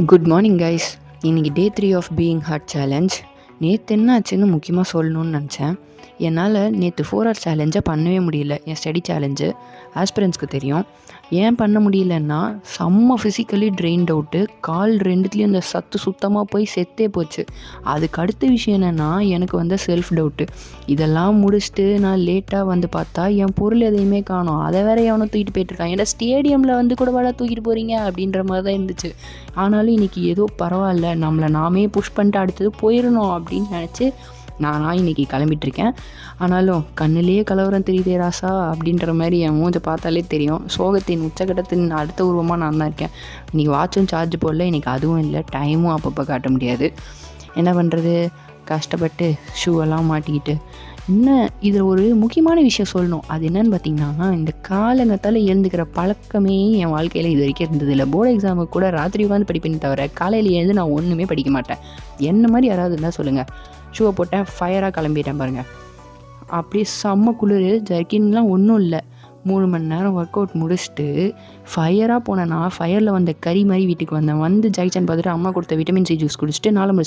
Good morning guys. இன்றைக்கி டே 3 of being heart challenge. நேற்று என்ன ஆச்சுன்னு முக்கியமாக சொல்லணும்னு நினச்சேன். என்னால் நேற்று 4 ஹவர் சேலஞ்சை பண்ணவே முடியல. என் ஸ்டடி சேலஞ்சு ஆஸ்பிரன்ஸ்க்கு தெரியும். ஏன் பண்ண முடியலன்னா செம்ம ஃபிசிக்கலி ட்ரெயின்ட் அவுட்டு. கால் ரெண்டுத்துலேயும் இந்த சத்து சுத்தமாக போய் செத்தே போச்சு. அதுக்கு அடுத்த விஷயம் என்னென்னா எனக்கு வந்து செல்ஃப் டவுட்டு. இதெல்லாம் முடிச்சுட்டு நான் லேட்டாக வந்து பார்த்தா என் பொருள் எதையுமே காணோம். அதை வேற எவனோ தூக்கிட்டு போயிட்டுருக்கான். ஏன்னா ஸ்டேடியமில் வந்து கூட வாடா தூக்கிட்டு போகிறீங்க அப்படின்ற மாதிரி தான் இருந்துச்சு. ஆனாலும் இன்றைக்கி ஏதோ பரவாயில்ல, நம்மளை நாமே புஷ் பண்ணிட்டு அடுத்தது போயிடணும் அப்படின்னு நினச்சி நான் இன்றைக்கி கிளம்பிட்டுருக்கேன். ஆனாலும் கண்ணிலேயே கலவரம் தெரியுதே ராசா அப்படின்ற மாதிரி என் மூஞ்சை பார்த்தாலே தெரியும். சோகத்தின் உச்சகட்டத்தின் அடுத்த உருவமாக நான் தான் இருக்கேன். இன்றைக்கி வாட்சும் சார்ஜ் போடல, இன்றைக்கி அதுவும் இல்லை, டைமும் அப்பப்போ காட்ட முடியாது. என்ன பண்ணுறது, கஷ்டப்பட்டு ஷூவெல்லாம் மாட்டிக்கிட்டு. இன்னும் இதில் ஒரு முக்கியமான விஷயம் சொல்லணும். அது என்னென்னு பார்த்திங்கன்னா, இந்த காலங்கத்தால் எழுந்துக்கிற பழக்கமே என் வாழ்க்கையில் இது வரைக்கும் இருந்ததில்லை. போர்டு எக்ஸாமுக்கு கூட ராத்திரி உட்காந்து படிப்பேனே தவிர காலையில் எழுந்து நான் ஒன்றுமே படிக்க மாட்டேன். என்ன மாதிரி யாராவது இருந்தால் சொல்லுங்கள். ஷூவை போட்டேன், ஃபயராக கிளம்பிட்டேன் பாருங்கள். அப்படியே செம்ம குளிர், ஜர்க்கின்லாம் ஒன்றும் இல்லை. 3 மணி நேரம் ஒர்க் அவுட் முடிச்சுட்டு ஃபயராக போனேன்னா ஃபயரில் வந்த கறி மாதிரி வீட்டுக்கு வந்தேன். வந்து ஜாக்சன் பார்த்துட்டு அம்மா கொடுத்த விட்டமின் சி ஜூஸ் குடிச்சிட்டு 4 முடிச்சு